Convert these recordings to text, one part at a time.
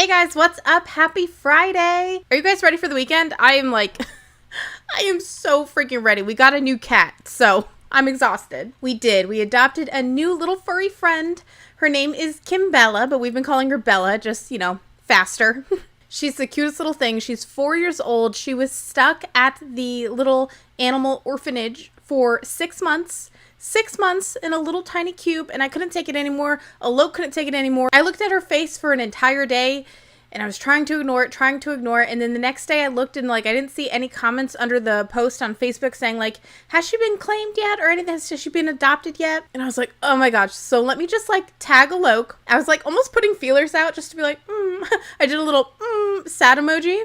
Hey guys, what's up? Happy Friday! Are you guys ready for the weekend? I am I am so freaking ready. We got a new cat, so I'm exhausted. We did. We adopted a new little furry friend. Her name is Kimbella, but we've been calling her Bella, just, faster. She's the cutest little thing. She's 4 years old. She was stuck at the little animal orphanage for 6 months. 6 months in a little tiny cube, and I couldn't take it anymore. Alok couldn't take it anymore. I looked at her face for an entire day, and I was trying to ignore it, and then the next day I looked and, I didn't see any comments under the post on Facebook saying, has she been claimed yet, or anything? Has she been adopted yet? And I was like, oh my gosh, so let me just, tag Alok. I was, almost putting feelers out just to be like, I did a little, sad emoji,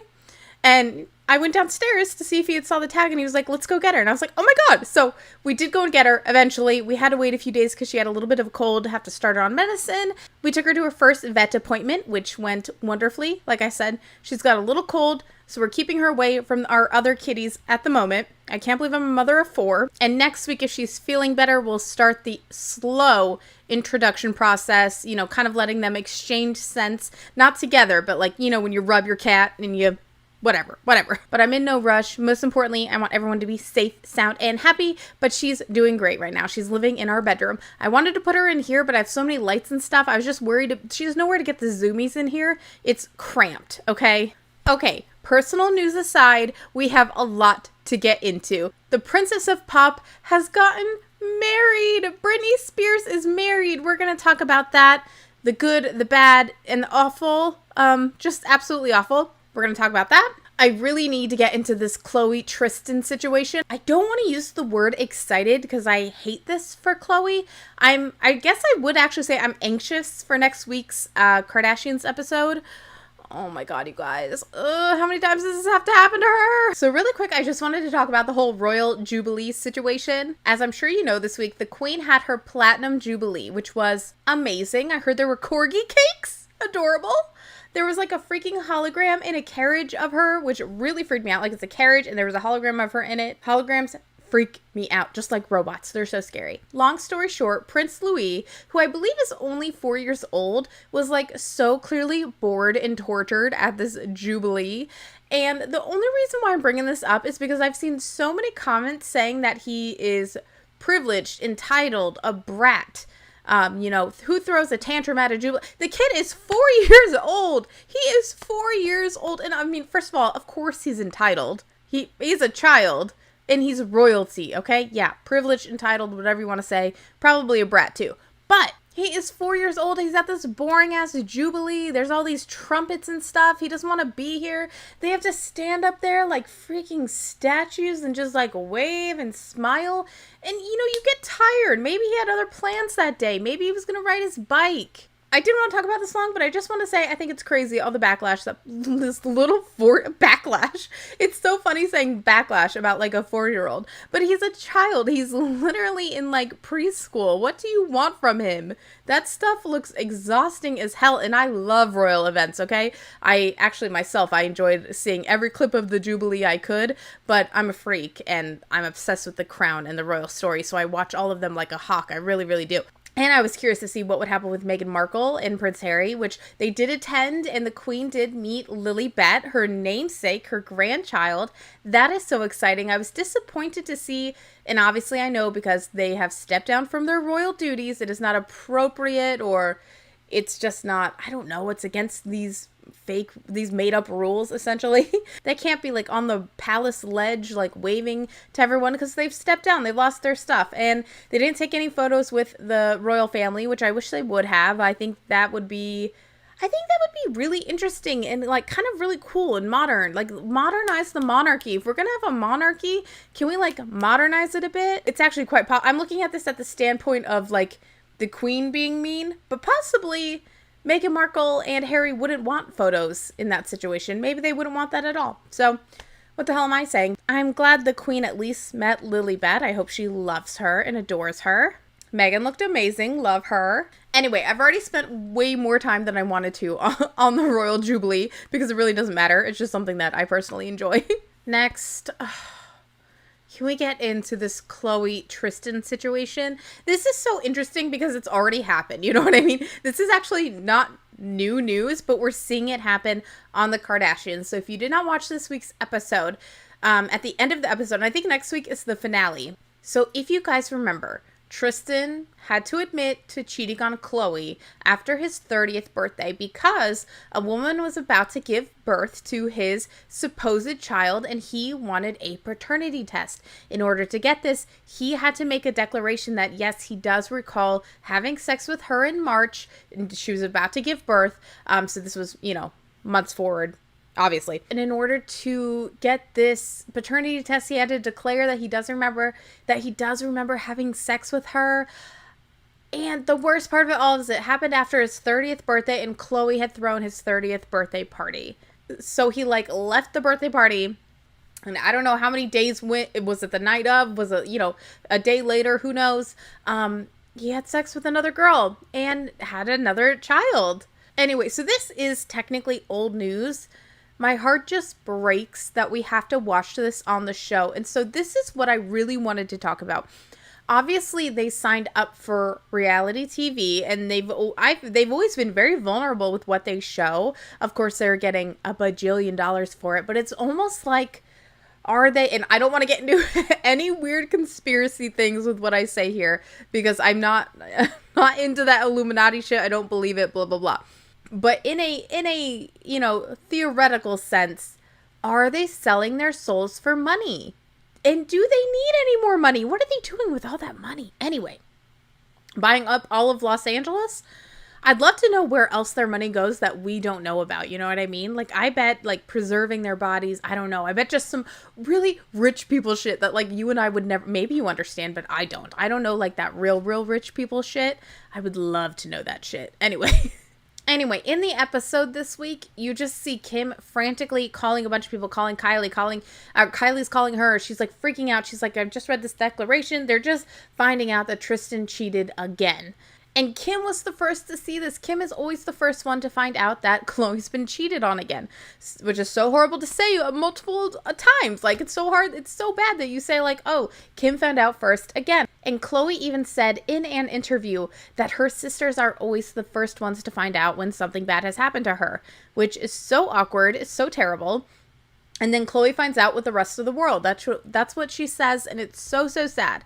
and I went downstairs to see if he had saw the tag, and he was like, let's go get her. And I was like, oh my God. So we did go and get her eventually. We had to wait a few days because she had a little bit of a cold, have to start her on medicine. We took her to her first vet appointment, which went wonderfully. Like I said, she's got a little cold, so we're keeping her away from our other kitties at the moment. I can't believe I'm a mother of 4. And next week, if she's feeling better, we'll start the slow introduction process, kind of letting them exchange scents, not together, but when you rub your cat and you whatever. But I'm in no rush. Most importantly, I want everyone to be safe, sound, and happy, but she's doing great right now. She's living in our bedroom. I wanted to put her in here, but I have so many lights and stuff. I was just worried. She has nowhere to get the zoomies in here. It's cramped, okay? Okay, personal news aside, we have a lot to get into. The Princess of Pop has gotten married. Britney Spears is married. We're going to talk about that. The good, the bad, and the awful. Just absolutely awful. We're going to talk about that. I really need to get into this Khloe Tristan situation. I don't want to use the word excited because I hate this for Khloe. I guess I would actually say I'm anxious for next week's Kardashians episode. Oh my God, you guys. How many times does this have to happen to her? So really quick, I just wanted to talk about the whole royal Jubilee situation. As I'm sure you know, this week, the Queen had her Platinum Jubilee, which was amazing. I heard there were corgi cakes. Adorable. There was a freaking hologram in a carriage of her, which really freaked me out. It's a carriage and there was a hologram of her in it. Holograms freak me out, just like robots. They're so scary. Long story short, Prince Louis, who I believe is only 4 years old, was so clearly bored and tortured at this Jubilee. And the only reason why I'm bringing this up is because I've seen so many comments saying that he is privileged, entitled, a brat. Who throws a tantrum at a Jubilee? The kid is 4 years old. He is 4 years old. And I mean, first of all, of course he's entitled. He's a child and he's royalty. Okay. Yeah. Privileged, entitled, whatever you want to say. Probably a brat too. But he is 4 years old. He's at this boring ass Jubilee. There's all these trumpets and stuff. He doesn't want to be here. They have to stand up there like freaking statues and just wave and smile. And you get tired. Maybe he had other plans that day. Maybe he was going to ride his bike. I didn't want to talk about this long, but I just want to say I think it's crazy, all the backlash that this little backlash. It's so funny saying backlash about a 4-year-old, but he's a child. He's literally in preschool. What do you want from him? That stuff looks exhausting as hell, and I love royal events, okay? I enjoyed seeing every clip of the Jubilee I could, but I'm a freak, and I'm obsessed with the crown and the royal story, so I watch all of them like a hawk. I really, really do. And I was curious to see what would happen with Meghan Markle and Prince Harry, which they did attend, and the Queen did meet Lilibet, her namesake, her grandchild. That is so exciting. I was disappointed to see, and obviously I know because they have stepped down from their royal duties, it is not appropriate, or it's just not, I don't know, it's against these made up rules, essentially. They can't be on the palace ledge waving to everyone because they've stepped down. They've lost their stuff, and they didn't take any photos with the royal family, which I wish they would have. I think that would be really interesting and kind of really cool and modern. Modernize the monarchy. If we're gonna have a monarchy, can we modernize it a bit? It's actually quite I'm looking at this at the standpoint of the Queen being mean, but possibly Meghan Markle and Harry wouldn't want photos in that situation. Maybe they wouldn't want that at all. So what the hell am I saying? I'm glad the Queen at least met Lilibet. I hope she loves her and adores her. Meghan looked amazing. Love her. Anyway, I've already spent way more time than I wanted to on the Royal Jubilee because it really doesn't matter. It's just something that I personally enjoy. Next. Can we get into this Khloe Tristan situation? This is so interesting because it's already happened. You know what I mean? This is actually not new news, but we're seeing it happen on the Kardashians. So if you did not watch this week's episode, at the end of the episode, and I think next week is the finale. So if you guys remember, Tristan had to admit to cheating on Khloe after his 30th birthday because a woman was about to give birth to his supposed child and he wanted a paternity test. In order to get this, he had to make a declaration that yes, he does recall having sex with her in March and she was about to give birth. So this was, months forward, obviously. And in order to get this paternity test, he had to declare that he does remember having sex with her. And the worst part of it all is it happened after his 30th birthday and Khloe had thrown his 30th birthday party. So he left the birthday party and I don't know how many days went. Was it the night of? Was it, a day later? Who knows? He had sex with another girl and had another child. Anyway, so this is technically old news. My heart just breaks that we have to watch this on the show. And so this is what I really wanted to talk about. Obviously, they signed up for reality TV and they've always been very vulnerable with what they show. Of course, they're getting a bajillion dollars for it, but it's almost like, are they, and I don't want to get into any weird conspiracy things with what I say here because I'm not into that Illuminati shit. I don't believe it, blah, blah, blah. But in a theoretical sense, are they selling their souls for money? And do they need any more money? What are they doing with all that money? Anyway, buying up all of Los Angeles? I'd love to know where else their money goes that we don't know about. You know what I mean? I bet preserving their bodies. I don't know. I bet just some really rich people shit that you and I would never, maybe you understand, but I don't. I don't know that real rich people shit. I would love to know that shit. Anyway, in the episode this week, you just see Kim frantically calling a bunch of people, calling Kylie, Kylie's calling her. She's freaking out. She's I've just read this declaration. They're just finding out that Tristan cheated again. And Kim was the first to see this. Kim is always the first one to find out that Khloe's been cheated on again, which is so horrible to say multiple times. It's so hard. It's so bad that you say oh, Kim found out first again. And Khloe even said in an interview that her sisters are always the first ones to find out when something bad has happened to her, which is so awkward. It's so terrible. And then Khloe finds out with the rest of the world. That's what she says. And it's so, so sad.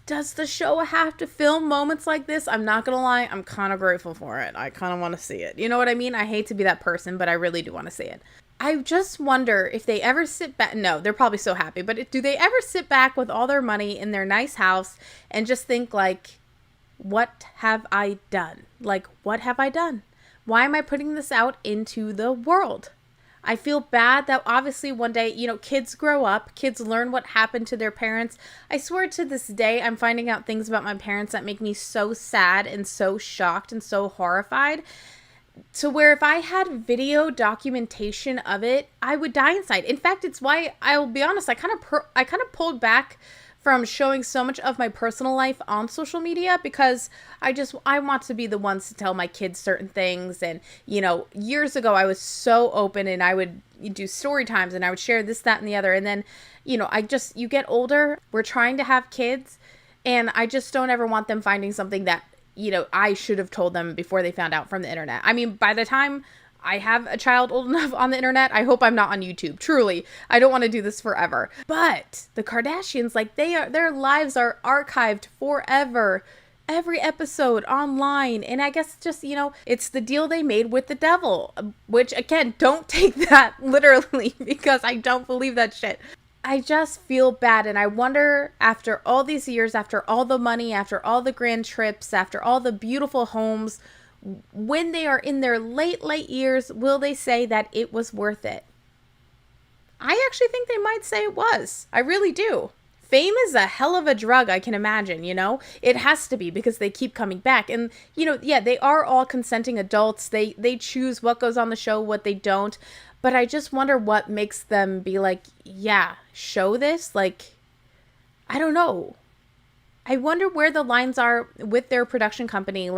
Does the show have to film moments like this? I'm not going to lie. I'm kind of grateful for it. I kind of want to see it. You know what I mean? I hate to be that person, but I really do want to see it. I just wonder if they ever sit back. No, they're probably so happy. But do they ever sit back with all their money in their nice house and just think what have I done? What have I done? Why am I putting this out into the world? I feel bad that obviously one day, kids grow up, kids learn what happened to their parents. I swear to this day, I'm finding out things about my parents that make me so sad and so shocked and so horrified. To where if I had video documentation of it, I would die inside. In fact, it's why I'll be honest, I kind of pulled back from showing so much of my personal life on social media because I want to be the ones to tell my kids certain things. And, years ago I was so open and I would do story times and I would share this, that, and the other. And then, you get older, we're trying to have kids and I just don't ever want them finding something that, I should have told them before they found out from the internet. I mean, by the time I have a child old enough on the internet, I hope I'm not on YouTube. Truly, I don't want to do this forever. But the Kardashians, their lives are archived forever. Every episode online. And I guess just, it's the deal they made with the devil. Which, again, don't take that literally because I don't believe that shit. I just feel bad. And I wonder, after all these years, after all the money, after all the grand trips, after all the beautiful homes, when they are in their late years, will they say that it was worth it? I actually think they might say it was. I really do. Fame is a hell of a drug, I can imagine, It has to be because they keep coming back. And, they are all consenting adults. They choose what goes on the show, what they don't. But I just wonder what makes them be yeah, show this? I don't know. I wonder where the lines are with their production company.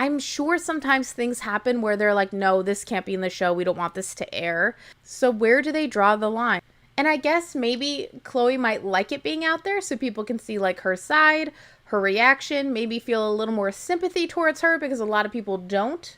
I'm sure sometimes things happen where they're no, this can't be in the show. We don't want this to air. So where do they draw the line? And I guess maybe Khloe might like it being out there so people can see her side, her reaction, maybe feel a little more sympathy towards her because a lot of people don't.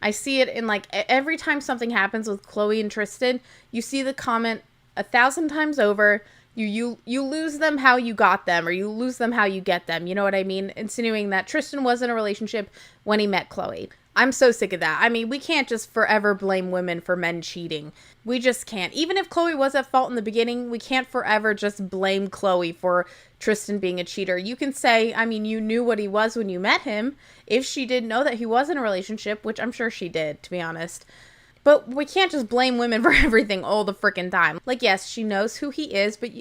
I see it in like every time something happens with Chloe and Tristan, you see the comment 1,000 times over. You lose them how you got them, or you lose them how you get them. You know what I mean? Insinuating that Tristan was in a relationship when he met Chloe. I'm so sick of that. I mean, we can't just forever blame women for men cheating. We just can't. Even if Chloe was at fault in the beginning, we can't forever just blame Chloe for Tristan being a cheater. You can say, I mean, you knew what he was when you met him. If she did know that he was in a relationship, which I'm sure she did, to be honest. But we can't just blame women for everything all the freaking time. Like, yes, she knows who he is, but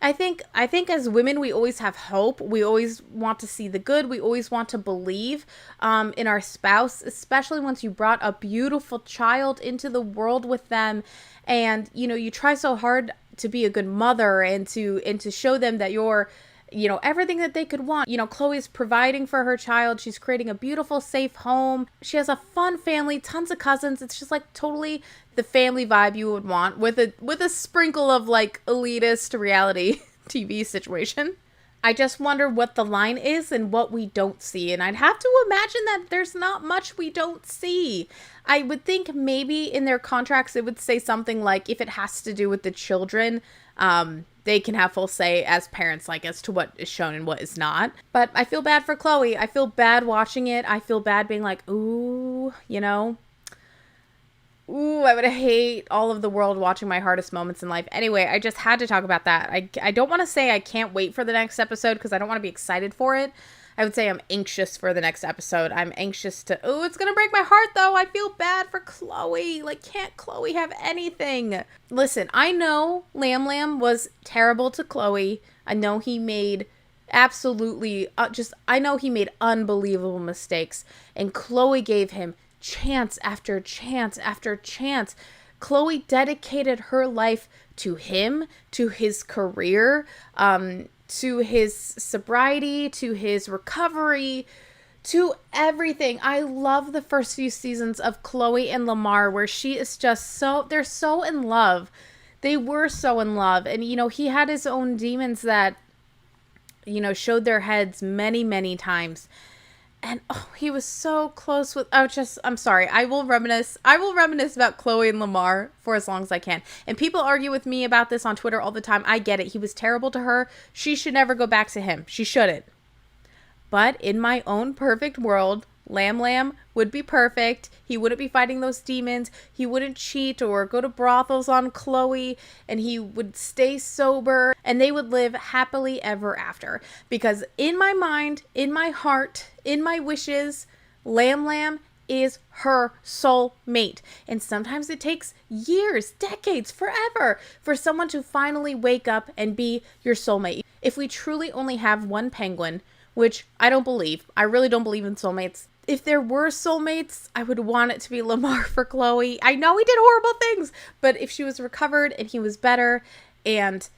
I think as women, we always have hope. We always want to see the good. We always want to believe in our spouse, especially once you brought a beautiful child into the world with them. And, you know, you try so hard to be a good mother and to show them that you're, you know, everything that they could want. You know, Chloe's providing for her child. She's creating a beautiful, safe home. She has a fun family, tons of cousins. It's just like totally the family vibe you would want with a sprinkle of like elitist reality TV situation. I just wonder what the line is and what we don't see. And I'd have to imagine that there's not much we don't see. I would think maybe in their contracts it would say something like if it has to do with the children, they can have full say as parents, like, as to what is shown and what is not. But I feel bad for Chloe. I feel bad watching it. I feel bad being like, ooh, you know, ooh, I would hate all of the world watching my hardest moments in life. Anyway, I just had to talk about that. I don't want to say I can't wait for the next episode because I don't want to be excited for it. I would say I'm anxious for the next episode. I'm anxious to, oh, it's going to break my heart though. I feel bad for Chloe. Like, can't Chloe have anything? Listen, I know Lam Lam was terrible to Chloe. I know he made absolutely, I know he made unbelievable mistakes. And Chloe gave him chance after chance after chance. Chloe dedicated her life to him, to his career, to his sobriety, to his recovery, to everything. I love the first few seasons of Chloe and Lamar where she is just they're so in love. They were so in love. And, you know, he had his own demons that, you know, showed their heads many, many times. And oh, he was so close with, I'm sorry. I will reminisce about Chloe and Lamar for as long as I can. And people argue with me about this on Twitter all the time. I get it. He was terrible to her. She should never go back to him. She shouldn't. But in my own perfect world, Lam Lam would be perfect. He wouldn't be fighting those demons. He wouldn't cheat or go to brothels on Chloe. And he would stay sober. And they would live happily ever after. Because in my mind, in my heart, in my wishes, Lam Lam is her soul mate. And sometimes it takes years, decades, forever for someone to finally wake up and be your soulmate. If we truly only have one penguin, which I don't believe. I really don't believe in soulmates. If there were soulmates, I would want it to be Lamar for Chloe. I know he did horrible things, but if she was recovered and he was better and,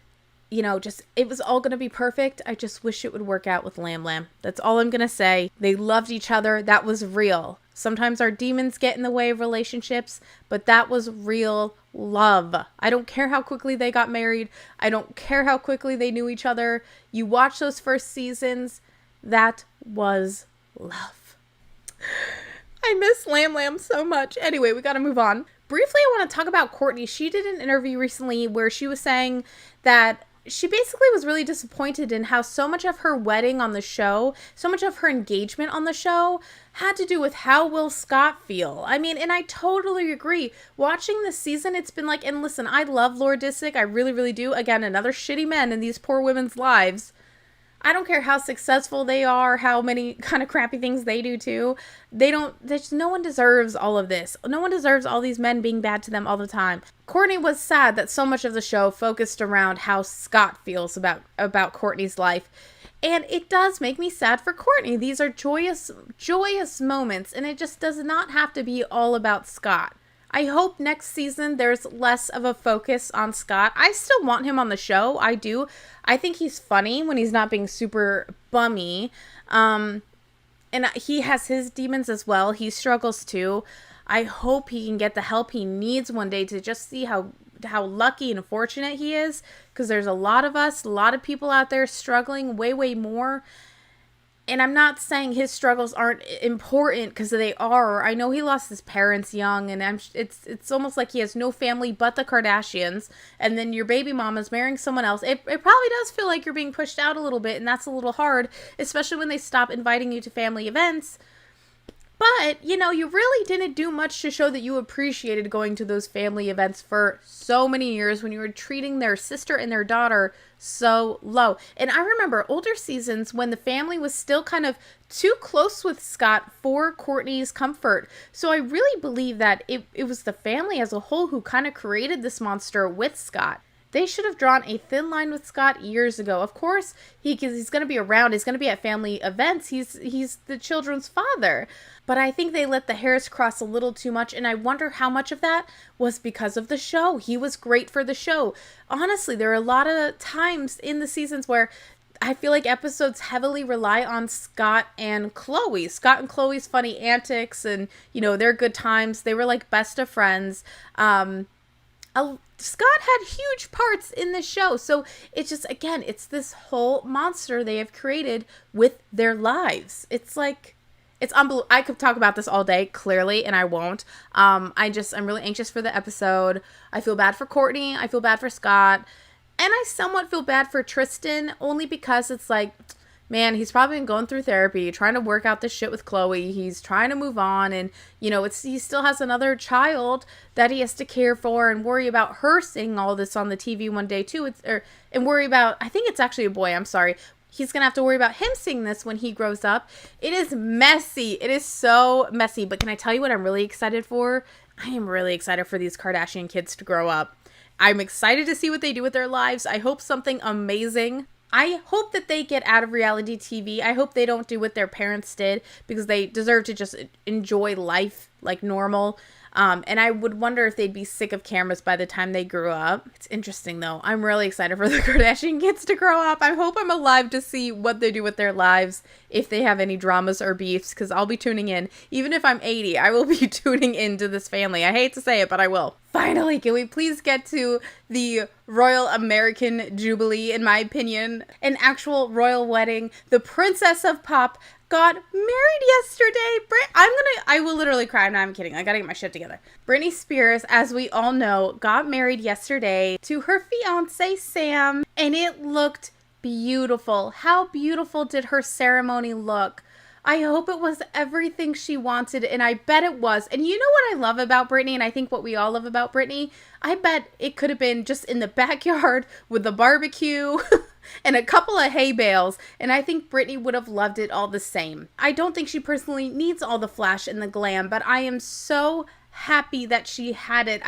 you know, just, it was all going to be perfect, I just wish it would work out with Lam Lam. That's all I'm going to say. They loved each other. That was real. Sometimes our demons get in the way of relationships, but that was real love. I don't care how quickly they got married. I don't care how quickly they knew each other. You watch those first seasons, that was love. I miss Lam Lam so much. Anyway, we got to move on. Briefly, I want to talk about Courtney. She did an interview recently where she was saying that she basically was really disappointed in how so much of her wedding on the show, so much of her engagement on the show had to do with how will Scott feel. I mean, and I totally agree. Watching this season, it's been like, and listen, I love Laura Disick. I really, really do. Again, another shitty man in these poor women's lives. I don't care how successful they are, how many kind of crappy things they do too. No one deserves all of this. No one deserves all these men being bad to them all the time. Courtney was sad that so much of the show focused around how Scott feels about Courtney's life. And it does make me sad for Courtney. These are joyous, joyous moments, and it just does not have to be all about Scott. I hope next season there's less of a focus on Scott. I still want him on the show. I do. I think he's funny when he's not being super bummy. And he has his demons as well. He struggles too. I hope he can get the help he needs one day to just see how lucky and fortunate he is. Because there's a lot of us, a lot of people out there struggling way, way more. And I'm not saying his struggles aren't important, because they are. I know he lost his parents young, and it's almost like he has no family but the Kardashians. And then your baby mama's marrying someone else. It probably does feel like you're being pushed out a little bit, and that's a little hard, especially when they stop inviting you to family events. But, you really didn't do much to show that you appreciated going to those family events for so many years when you were treating their sister and their daughter so low. And I remember older seasons when the family was still kind of too close with Scott for Courtney's comfort. So I really believe that it was the family as a whole who kind of created this monster with Scott. They should have drawn a thin line with Scott years ago. Of course, he's going to be around. He's going to be at family events. He's the children's father. But I think they let the hairs cross a little too much, and I wonder how much of that was because of the show. He was great for the show. Honestly, there are a lot of times in the seasons where I feel like episodes heavily rely on Scott and Chloe. Scott and Chloe's funny antics and, their good times. They were like best of friends. Scott had huge parts in the show. So it's just, again, it's this whole monster they have created with their lives. It's like, it's unbelievable. I could talk about this all day, clearly, and I won't. I'm really anxious for the episode. I feel bad for Courtney. I feel bad for Scott. And I somewhat feel bad for Tristan, only because it's like, man, he's probably been going through therapy, trying to work out this shit with Chloe. He's trying to move on, and, he still has another child that he has to care for and worry about her seeing all this on the TV one day, too. And worry about, I think it's actually a boy, I'm sorry. He's going to have to worry about him seeing this when he grows up. It is messy. It is so messy. But can I tell you what I'm really excited for? I am really excited for these Kardashian kids to grow up. I'm excited to see what they do with their lives. I hope something amazing. I hope that they get out of reality TV. I hope they don't do what their parents did, because they deserve to just enjoy life like normal. And I would wonder if they'd be sick of cameras by the time they grew up. It's interesting, though. I'm really excited for the Kardashian kids to grow up. I hope I'm alive to see what they do with their lives, if they have any dramas or beefs, because I'll be tuning in. Even if I'm 80, I will be tuning into this family. I hate to say it, but I will. Finally, can we please get to the Royal American Jubilee, in my opinion? An actual royal wedding. The Princess of Pop got married yesterday. I will literally cry. I'm not even kidding. I gotta get my shit together. Britney Spears, as we all know, got married yesterday to her fiance, Sam, and it looked beautiful. How beautiful did her ceremony look? I hope it was everything she wanted, and I bet it was. And you know what I love about Britney, and I think what we all love about Britney? I bet it could have been just in the backyard with the barbecue and a couple of hay bales, and I think Britney would have loved it all the same. I don't think she personally needs all the flash and the glam, but I am so happy that she had it.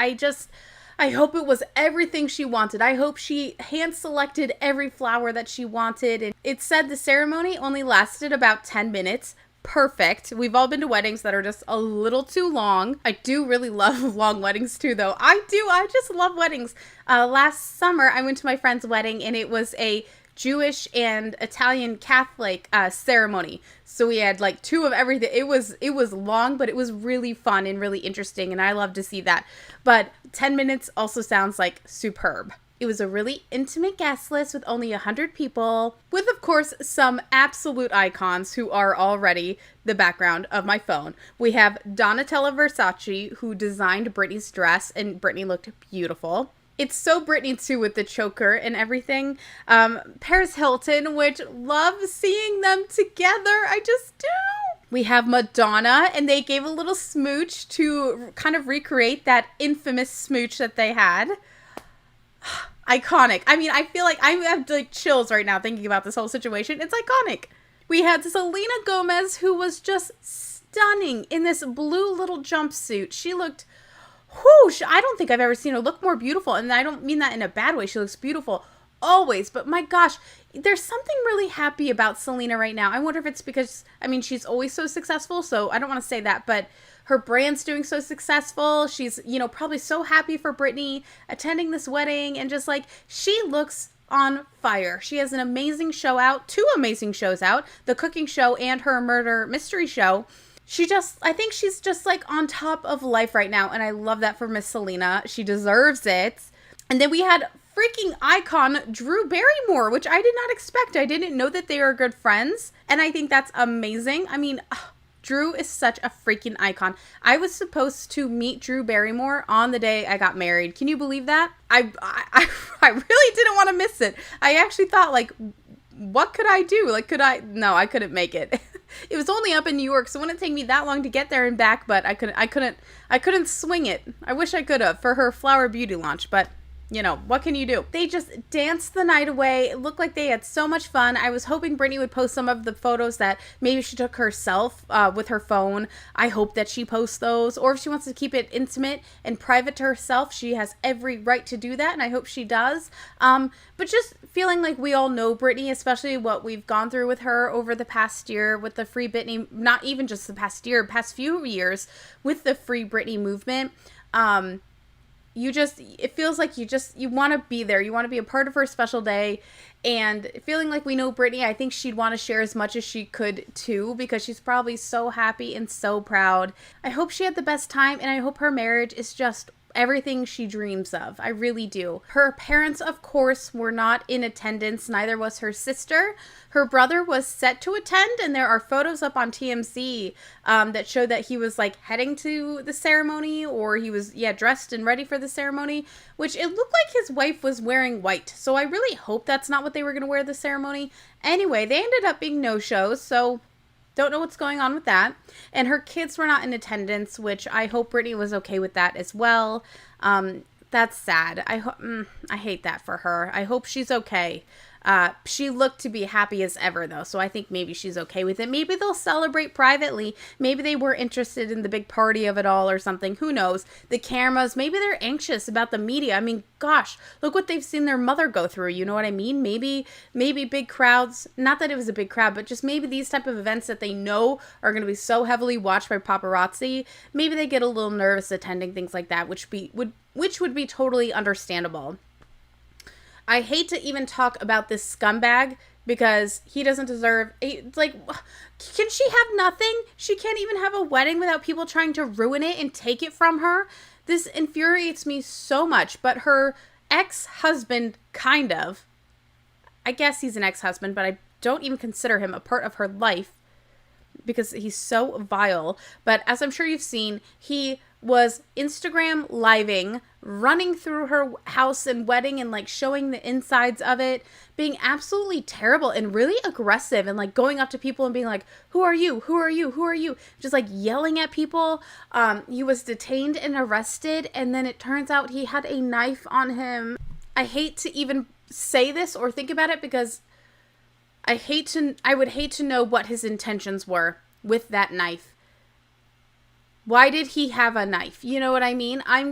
I hope it was everything she wanted. I hope she hand-selected every flower that she wanted. And it said the ceremony only lasted about 10 minutes. Perfect. We've all been to weddings that are just a little too long. I do really love long weddings too, though. I just love weddings. Last summer, I went to my friend's wedding, and it was a Jewish and Italian Catholic ceremony. So we had like two of everything. It was long, but it was really fun and really interesting, and I love to see that. But 10 minutes also sounds like superb. It was a really intimate guest list with only 100 people, with, of course, some absolute icons who are already the background of my phone. We have Donatella Versace, who designed Britney's dress, and Britney looked beautiful. It's so Britney, too, with the choker and everything. Paris Hilton, which love seeing them together. I just do. We have Madonna, and they gave a little smooch to kind of recreate that infamous smooch that they had. Iconic. I mean, I feel like I have like chills right now thinking about this whole situation. It's iconic. We had Selena Gomez, who was just stunning in this blue little jumpsuit. She looked... Whoosh, I don't think I've ever seen her look more beautiful, and I don't mean that in a bad way. She looks beautiful always, but my gosh, there's something really happy about Selena right now. I wonder if it's because, I mean, she's always so successful, so I don't want to say that, but her brand's doing so successful. She's, probably so happy for Britney attending this wedding, and just like, she looks on fire. She has an amazing show out, 2 amazing shows out, the cooking show and her murder mystery show. I think she's just like on top of life right now. And I love that for Miss Selena. She deserves it. And then we had freaking icon, Drew Barrymore, which I did not expect. I didn't know that they are good friends, and I think that's amazing. I mean, Drew is such a freaking icon. I was supposed to meet Drew Barrymore on the day I got married. Can you believe that? I really didn't want to miss it. I actually thought, like, what could I do? Like, no, I couldn't make it. It was only up in New York, so it wouldn't take me that long to get there and back, but I couldn't swing it. I wish I could have for her Flower Beauty launch, but you know, what can you do? They just danced the night away. It looked like they had so much fun. I was hoping Britney would post some of the photos that maybe she took herself with her phone. I hope that she posts those. Or if she wants to keep it intimate and private to herself, she has every right to do that, and I hope she does. But just feeling like we all know Britney, especially what we've gone through with her over the past year with the Free Britney, not even just the past year, past few years with the Free Britney movement. It feels like you want to be there. You want to be a part of her special day. And feeling like we know Britney, I think she'd want to share as much as she could too, because she's probably so happy and so proud. I hope she had the best time, and I hope her marriage is just everything she dreams of. I really do. Her parents, of course, were not in attendance. Neither was her sister. Her brother was set to attend, and there are photos up on TMZ that show that he was like heading to the ceremony, or he was, dressed and ready for the ceremony, which it looked like his wife was wearing white. So I really hope that's not what they were going to wear at the ceremony. Anyway, they ended up being no-shows, so don't know what's going on with that. And her kids were not in attendance, which I hope Britney was okay with that as well. That's sad. I hate that for her. I hope she's okay. She looked to be happy as ever, though, so I think maybe she's okay with it. Maybe they'll celebrate privately. Maybe they were interested in the big party of it all or something. Who knows? The cameras, maybe they're anxious about the media. I mean, gosh, look what they've seen their mother go through. You know what I mean? Maybe big crowds, not that it was a big crowd, but just maybe these type of events that they know are going to be so heavily watched by paparazzi, maybe they get a little nervous attending things like that, which would be totally understandable. I hate to even talk about this scumbag because he doesn't deserve like, can she have nothing? She can't even have a wedding without people trying to ruin it and take it from her. This infuriates me so much, but her ex-husband, kind of, I guess he's an ex-husband, but I don't even consider him a part of her life because he's so vile. But as I'm sure you've seen, he was Instagram living, running through her house and wedding and like showing the insides of it, being absolutely terrible and really aggressive and like going up to people and being like, who are you? Who are you? Who are you? Just like yelling at people. He was detained and arrested, and then it turns out he had a knife on him. I hate to even say this or think about it because I would hate to know what his intentions were with that knife. Why did he have a knife? You know what I mean? I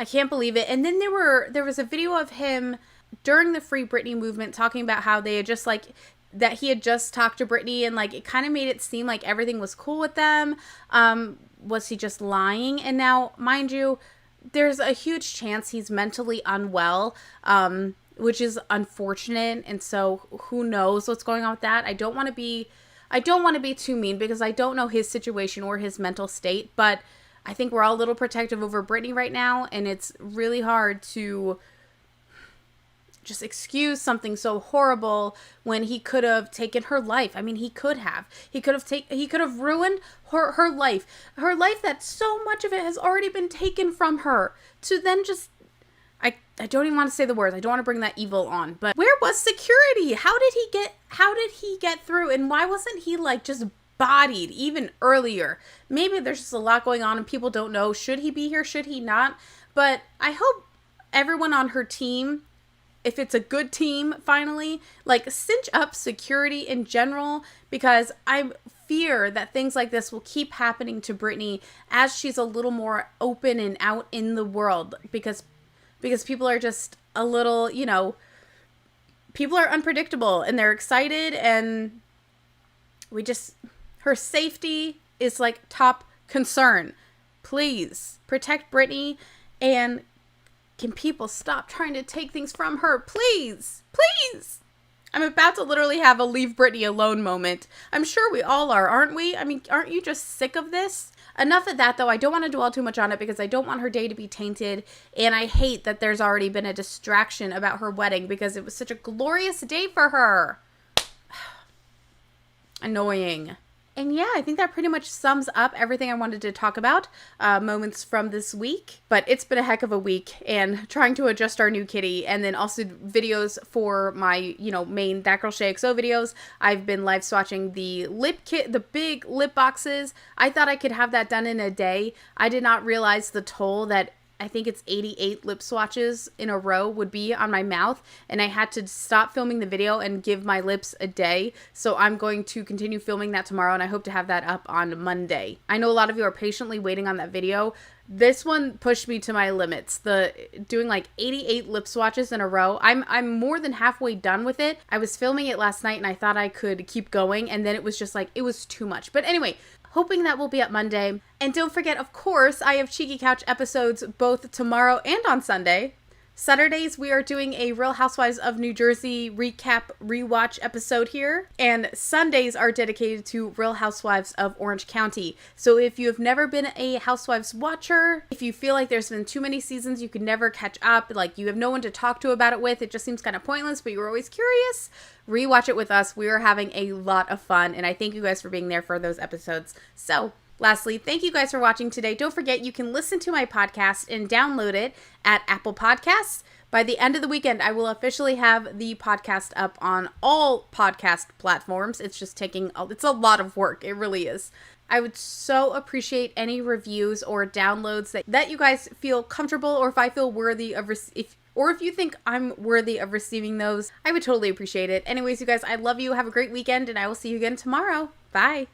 can't believe it. And then there was a video of him during the Free Britney movement talking about how they had just like, that he had just talked to Britney and like it kind of made it seem like everything was cool with them. Was he just lying? And now, mind you, there's a huge chance he's mentally unwell, which is unfortunate. And so who knows what's going on with that? I don't want to be too mean because I don't know his situation or his mental state, but I think we're all a little protective over Britney right now, and it's really hard to just excuse something so horrible when he could have taken her life. I mean, he could have ruined her life that so much of it has already been taken from her, to then just, I don't even want to say the words. I don't want to bring that evil on, but where was security? How did he get through? And why wasn't he like just bodied even earlier? Maybe there's just a lot going on and people don't know. Should he be here? Should he not? But I hope everyone on her team, if it's a good team, finally, like cinch up security in general, because I fear that things like this will keep happening to Britney as she's a little more open and out in the world, because people are just a little, people are unpredictable and they're excited, and her safety is like top concern. Please protect Britney, and can people stop trying to take things from her? Please, please. I'm about to literally have a leave Britney alone moment. I'm sure we all are, aren't we? I mean, aren't you just sick of this? Enough of that, though. I don't want to dwell too much on it because I don't want her day to be tainted. And I hate that there's already been a distraction about her wedding because it was such a glorious day for her. Annoying. And yeah, I think that pretty much sums up everything I wanted to talk about, moments from this week. But it's been a heck of a week, and trying to adjust our new kitty, and then also videos for my, main That Girl Shay XO videos. I've been live swatching the lip kit, the big lip boxes. I thought I could have that done in a day. I did not realize the toll that I think it's 88 lip swatches in a row would be on my mouth, and I had to stop filming the video and give my lips a day. So I'm going to continue filming that tomorrow, and I hope to have that up on Monday. I know a lot of you are patiently waiting on that video. This one pushed me to my limits. Doing like 88 lip swatches in a row. I'm more than halfway done with it. I was filming it last night and I thought I could keep going, and then it was just like, it was too much. But anyway, hoping that will be up Monday. And don't forget, of course, I have Cheeky Couch episodes both tomorrow and on Sunday. Saturdays, we are doing a Real Housewives of New Jersey recap rewatch episode here. And Sundays are dedicated to Real Housewives of Orange County. So if you have never been a Housewives watcher, if you feel like there's been too many seasons, you could never catch up, like you have no one to talk to about it with, it just seems kind of pointless, but you were always curious, rewatch it with us. We are having a lot of fun, and I thank you guys for being there for those episodes. So, lastly, thank you guys for watching today. Don't forget, you can listen to my podcast and download it at Apple Podcasts. By the end of the weekend, I will officially have the podcast up on all podcast platforms. It's just it's a lot of work. It really is. I would so appreciate any reviews or downloads that you guys feel comfortable, or if I feel worthy of if you think I'm worthy of receiving those, I would totally appreciate it. Anyways, you guys, I love you. Have a great weekend, and I will see you again tomorrow. Bye.